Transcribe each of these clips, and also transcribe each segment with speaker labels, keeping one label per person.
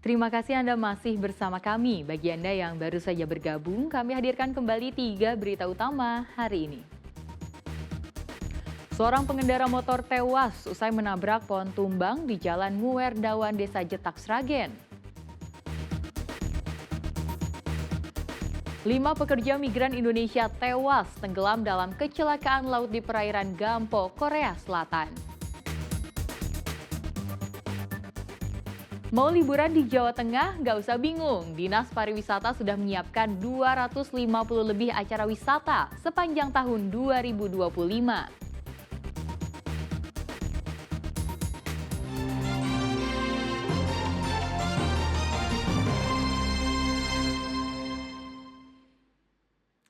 Speaker 1: Terima kasih Anda masih bersama kami. Bagi Anda yang baru saja bergabung, kami hadirkan kembali 3 berita utama hari ini. Seorang pengendara motor tewas usai menabrak pohon tumbang di Jalan Muerdawan, Desa Jetak, Sragen. 5 pekerja migran Indonesia tewas tenggelam dalam kecelakaan laut di perairan Gampo, Korea Selatan. Mau liburan di Jawa Tengah? Nggak usah bingung. Dinas Pariwisata sudah menyiapkan 250 lebih acara wisata sepanjang tahun 2025.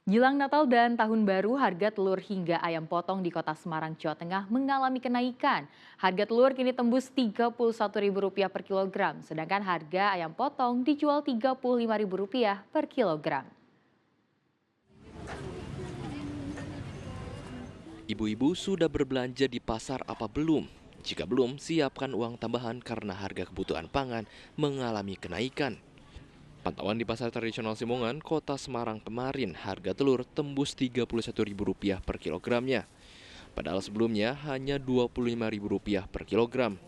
Speaker 1: Jelang Natal dan Tahun Baru, harga telur hingga ayam potong di Kota Semarang, Jawa Tengah mengalami kenaikan. Harga telur kini tembus Rp31.000 per kilogram, sedangkan harga ayam potong dijual Rp35.000 per kilogram.
Speaker 2: Ibu-ibu sudah berbelanja di pasar apa belum? Jika belum, siapkan uang tambahan karena harga kebutuhan pangan mengalami kenaikan. Pantauan di pasar tradisional Simongan, Kota Semarang kemarin, harga telur tembus Rp31.000 per kilogramnya. Padahal sebelumnya hanya Rp25.000 per kilogram.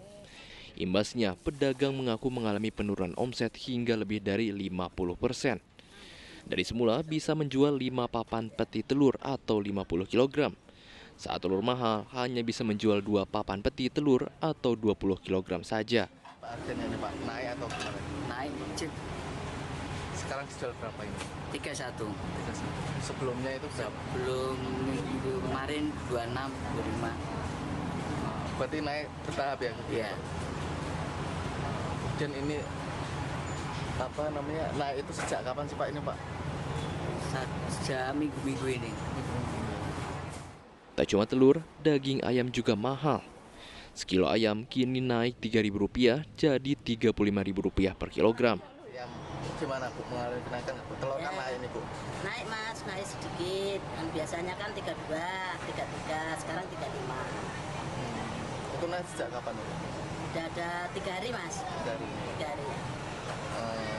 Speaker 2: Imbasnya, pedagang mengaku mengalami penurunan omset hingga lebih dari 50%. Dari semula bisa menjual 5 papan peti telur atau 50 kilogram. Saat telur mahal, hanya bisa menjual 2 papan peti telur atau 20 kilogram saja.
Speaker 3: Harganya ini Pak, naik atau gimana?
Speaker 4: Naik, cek.
Speaker 3: Sekarang dijual berapa ini?
Speaker 4: 31.
Speaker 3: Sebelumnya itu berapa?
Speaker 4: Belum minggu kemarin 26, 25.
Speaker 3: Berarti naik bertahap ya?
Speaker 4: Iya.
Speaker 3: Dan ini apa namanya? Naik itu sejak kapan sih Pak ini Pak?
Speaker 4: Sejak minggu-minggu ini.
Speaker 2: Tak cuma telur, daging ayam juga mahal. Sekilo ayam kini naik Rp3.000 jadi Rp35.000 per kilogram.
Speaker 3: Yang gimana Bu mengalami kenaikan? Telur kan naik ini Bu.
Speaker 5: Naik mas, naik sedikit. Kan biasanya kan 32, 33, sekarang 35.
Speaker 3: Itu naik sejak kapan Bu?
Speaker 5: Udah ada 3 hari mas.
Speaker 3: Dari
Speaker 5: 3 hari.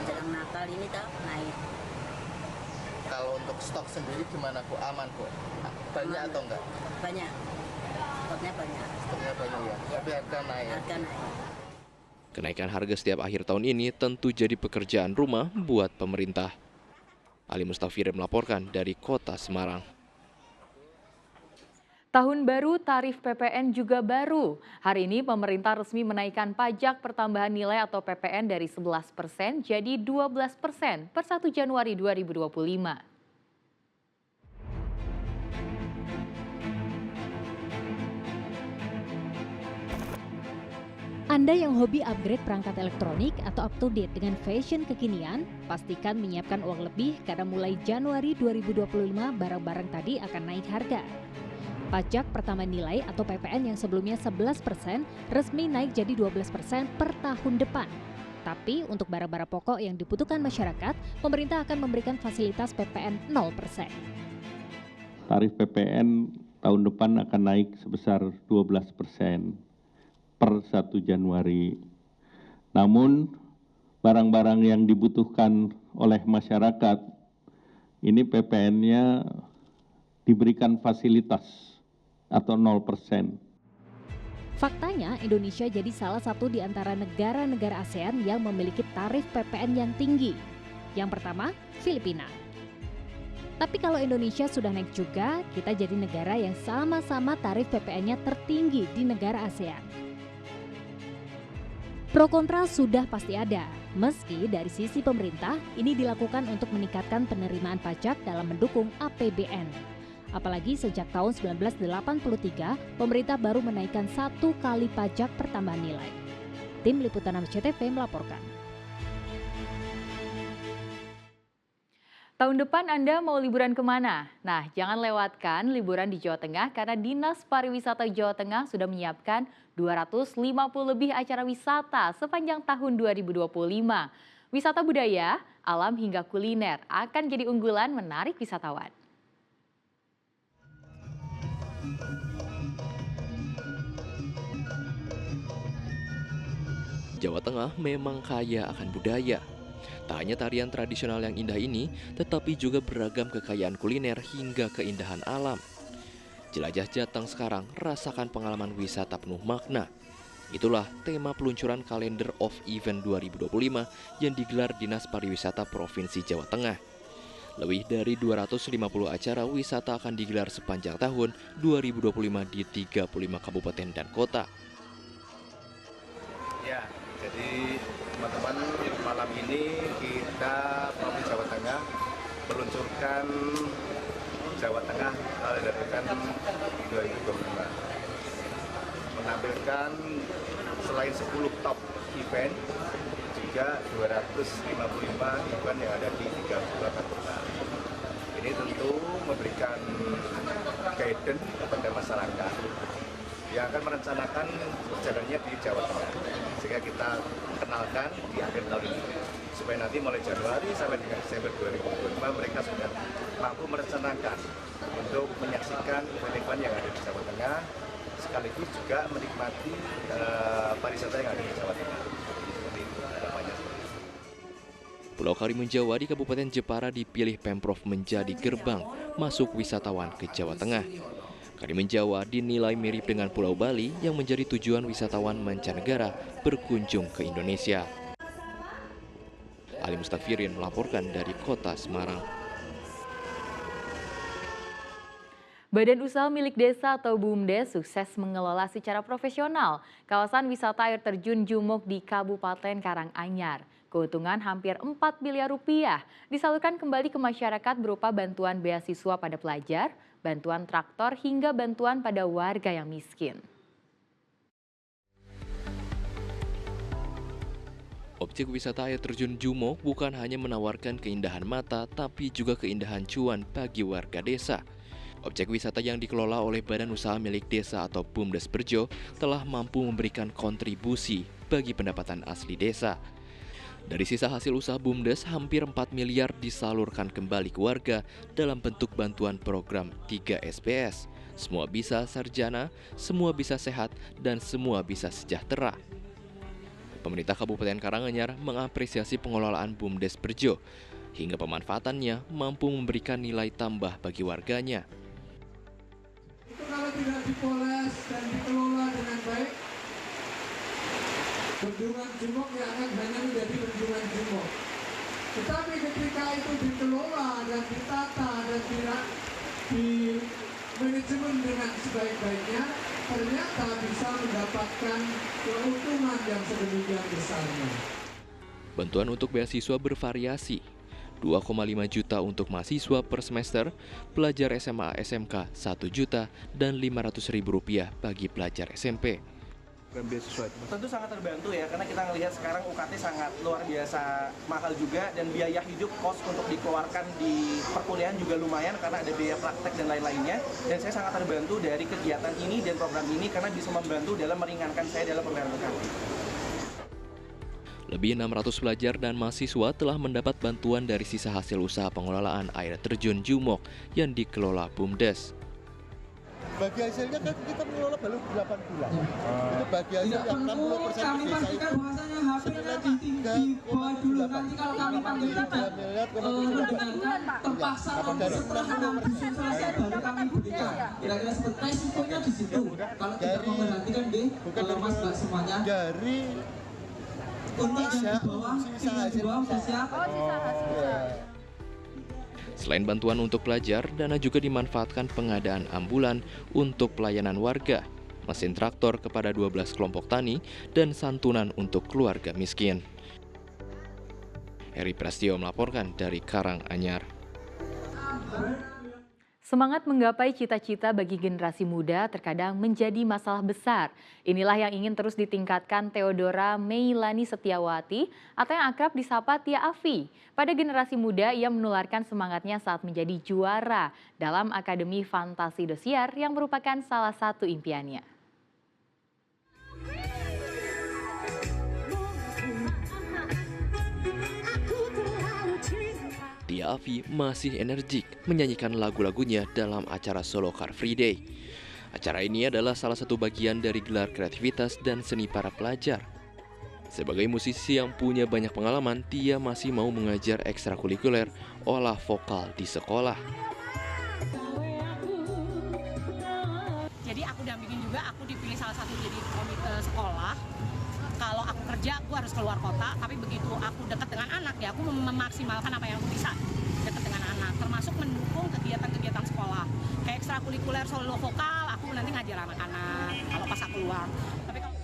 Speaker 5: Jelang Natal ini tau naik.
Speaker 3: kalau untuk stok sendiri gimana Bu? Aman Bu? Banyak
Speaker 5: Aman.
Speaker 3: atau enggak?
Speaker 5: Banyak. Stoknya banyak.
Speaker 3: Stoknya banyak ya. Tapi harga naik ya.
Speaker 5: Harga naik.
Speaker 2: Kenaikan harga setiap akhir tahun ini tentu jadi pekerjaan rumah buat pemerintah. Ali Mustafir melaporkan dari Kota Semarang.
Speaker 1: Tahun baru, tarif PPN juga baru. Hari ini pemerintah resmi menaikkan pajak pertambahan nilai atau PPN dari 11% jadi 12% per 1 Januari 2025.
Speaker 6: Anda yang hobi upgrade perangkat elektronik atau up to date dengan fashion kekinian, pastikan menyiapkan uang lebih karena mulai Januari 2025 barang-barang tadi akan naik harga. Pajak pertama nilai atau PPN yang sebelumnya 11% resmi naik jadi 12% per tahun depan. Tapi untuk barang-barang pokok yang dibutuhkan masyarakat, pemerintah akan memberikan fasilitas PPN 0%.
Speaker 7: Tarif PPN tahun depan akan naik sebesar 12% per 1 Januari. Namun barang-barang yang dibutuhkan oleh masyarakat ini PPN-nya diberikan fasilitas atau 0%.
Speaker 6: Faktanya, Indonesia jadi salah satu di antara negara-negara ASEAN yang memiliki tarif PPN yang tinggi. Yang pertama, Filipina. Tapi kalau Indonesia sudah naik juga, kita jadi negara yang sama-sama tarif PPN-nya tertinggi di negara ASEAN. Pro kontra sudah pasti ada, meski dari sisi pemerintah ini dilakukan untuk meningkatkan penerimaan pajak dalam mendukung APBN. Apalagi sejak tahun 1983, pemerintah baru menaikkan 1 kali pajak pertambahan nilai. Tim Liputan SCTV melaporkan.
Speaker 1: Tahun depan Anda mau liburan kemana? Nah, jangan lewatkan liburan di Jawa Tengah karena Dinas Pariwisata Jawa Tengah sudah menyiapkan 250 lebih acara wisata sepanjang tahun 2025. Wisata budaya, alam hingga kuliner akan jadi unggulan menarik wisatawan.
Speaker 2: Jawa Tengah memang kaya akan budaya. Tak hanya tarian tradisional yang indah ini, tetapi juga beragam kekayaan kuliner hingga keindahan alam. Jelajah Jateng sekarang, rasakan pengalaman wisata penuh makna. Itulah tema peluncuran Calendar of Event 2025 yang digelar Dinas Pariwisata Provinsi Jawa Tengah. Lebih dari 250 acara wisata akan digelar sepanjang tahun 2025 di 35 kabupaten dan kota.
Speaker 8: Ya, jadi teman-teman, malam ini kita Provinsi Jawa Tengah meluncurkan Jawa Tengah Calendar Event 2025. Menampilkan selain 10 top event, juga 255 event yang ada di 38 kota. Ini tentu memberikan guidance kepada masyarakat yang akan merencanakan perjalanannya di Jawa Tengah, sehingga kita kenalkan di akhir tahun ini, supaya nanti mulai Januari sampai dengan Desember 2025 mereka sudah mampu merencanakan untuk menyaksikan event-event yang ada di Jawa Tengah, sekaligus juga menikmati pariwisata yang ada di Jawa Tengah. Seperti itu harapannya.
Speaker 2: Pulau Karimun Jawa di Kabupaten Jepara dipilih Pemprov menjadi gerbang masuk wisatawan ke Jawa Tengah. Karimun Jawa dinilai mirip dengan Pulau Bali yang menjadi tujuan wisatawan mancanegara berkunjung ke Indonesia. Ali Mustafirin melaporkan dari Kota Semarang.
Speaker 1: Badan Usaha Milik Desa atau BUMDes sukses mengelola secara profesional kawasan wisata air terjun Jumok di Kabupaten Karanganyar. Keuntungan hampir 4 miliar rupiah disalurkan kembali ke masyarakat berupa bantuan beasiswa pada pelajar, bantuan traktor hingga bantuan pada warga yang miskin.
Speaker 2: Objek wisata air terjun Jumok bukan hanya menawarkan keindahan mata, tapi juga keindahan cuan bagi warga desa. Objek wisata yang dikelola oleh Badan Usaha Milik Desa atau BUMDes Berjo telah mampu memberikan kontribusi bagi pendapatan asli desa. Dari sisa hasil usaha BUMDes, hampir 4 miliar disalurkan kembali ke warga dalam bentuk bantuan program 3 SPS. Semua bisa sarjana, semua bisa sehat, dan semua bisa sejahtera. Pemerintah Kabupaten Karanganyar mengapresiasi pengelolaan BUMDes Berjo, hingga pemanfaatannya mampu memberikan nilai tambah bagi warganya.
Speaker 9: Kalau tidak dipoles dan dikelola dengan baik, bendungan Jumok ya akan hanya menjadi bendungan Jumok. Tetapi ketika itu dikelola dan ditata dan di manajemen dengan sebaik-baiknya, ternyata bisa mendapatkan keuntungan yang sedemikian besarnya.
Speaker 2: Bantuan untuk beasiswa bervariasi. 2,5 juta untuk mahasiswa per semester, pelajar SMA SMK 1 juta, dan Rp500.000 bagi pelajar SMP.
Speaker 10: Tentu sangat terbantu ya, karena kita melihat sekarang UKT sangat luar biasa mahal juga, dan biaya hidup kos untuk dikeluarkan di perkuliahan juga lumayan karena ada biaya praktek dan lain-lainnya. Dan saya sangat terbantu dari kegiatan ini dan program ini karena bisa membantu dalam meringankan saya dalam pembayaran UKT.
Speaker 2: Lebih 600 pelajar dan mahasiswa telah mendapat bantuan dari sisa hasil usaha pengelolaan air terjun Jumok yang dikelola BUMDes.
Speaker 3: Bagi hasilnya kan kita mengelola baru 8 bulan. Itu bagi hasil yang 60%
Speaker 9: kami pastikan bahwasanya HP-nya di bawah dulu. Nanti kalau kami panggil tidak mendengarkan, terpaksa setelah ambisi selesai baru kami berikan. Kira-kira seperti resikonya di situ. Kalau tidak memperhatikan deh, Mas Mbak semuanya. Dari untuk yang di bawah udah siapa?
Speaker 2: Selain bantuan untuk pelajar, dana juga dimanfaatkan pengadaan ambulan untuk pelayanan warga, mesin traktor kepada 12 kelompok tani, dan santunan untuk keluarga miskin. Heri Prastio melaporkan dari Karanganyar.
Speaker 1: Semangat menggapai cita-cita bagi generasi muda terkadang menjadi masalah besar. Inilah yang ingin terus ditingkatkan Theodora Meilani Setiawati atau yang akrab disapa Tia Afi. Pada generasi muda, ia menularkan semangatnya saat menjadi juara dalam Akademi Fantasi Dosiar yang merupakan salah satu impiannya.
Speaker 2: Tia Afi masih energik menyanyikan lagu-lagunya dalam acara Solo Car Free Day. Acara ini adalah salah satu bagian dari gelar kreativitas dan seni para pelajar. Sebagai musisi yang punya banyak pengalaman, Tia masih mau mengajar ekstrakurikuler olah vokal di sekolah.
Speaker 11: Jadi aku dampingin juga, aku dipilih salah satu jadi komite sekolah. Kalau aku kerja, aku harus keluar kota, tapi begitu aku dekat dengan anak, ya aku memaksimalkan apa yang aku bisa dekat dengan anak, termasuk mendukung kegiatan-kegiatan sekolah. Kayak ekstrakurikuler solo vokal, aku nanti ngajar anak-anak kalau pas aku keluar. Tapi kalau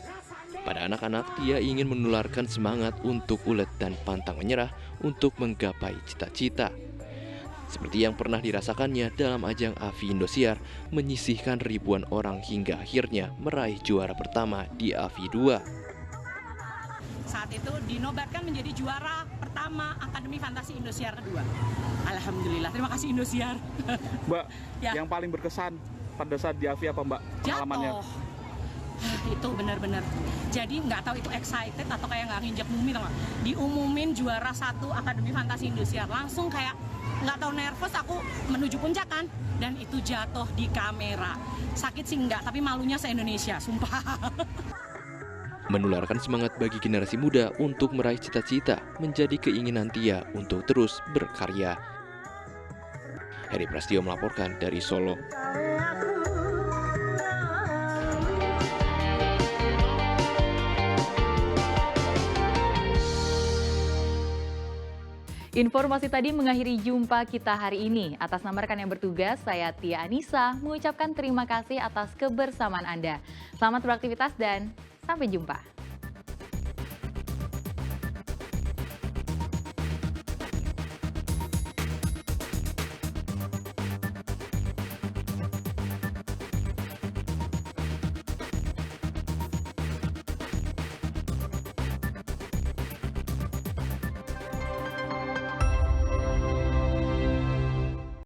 Speaker 2: Pada anak-anak, Tia ingin menularkan semangat untuk ulet dan pantang menyerah untuk menggapai cita-cita. Seperti yang pernah dirasakannya dalam ajang AFI Indosiar, menyisihkan ribuan orang hingga akhirnya meraih juara pertama di AFI 2.
Speaker 11: saat itu dinobatkan menjadi juara pertama Akademi Fantasi Indosiar kedua. Alhamdulillah, terima kasih Indosiar.
Speaker 12: Mbak,
Speaker 11: Ya.
Speaker 12: yang paling berkesan pada saat di AFI apa Mbak pengalamannya?
Speaker 11: Jatuh. Itu benar-benar. Jadi nggak tahu itu excited atau kayak nggak nginjek bumi, tau nggak? Diumumin juara 1 Akademi Fantasi Indosiar, langsung kayak nggak tahu nervous, aku menuju puncak kan, dan itu jatuh di kamera. Sakit sih nggak, tapi malunya se-Indonesia, sumpah.
Speaker 2: Menularkan semangat bagi generasi muda untuk meraih cita-cita menjadi keinginan Tia untuk terus berkarya. Heri Prastio melaporkan dari Solo.
Speaker 1: Informasi tadi mengakhiri jumpa kita hari ini. Atas nama rekan yang bertugas, saya Tia Anissa mengucapkan terima kasih atas kebersamaan Anda. Selamat beraktivitas dan sampai jumpa.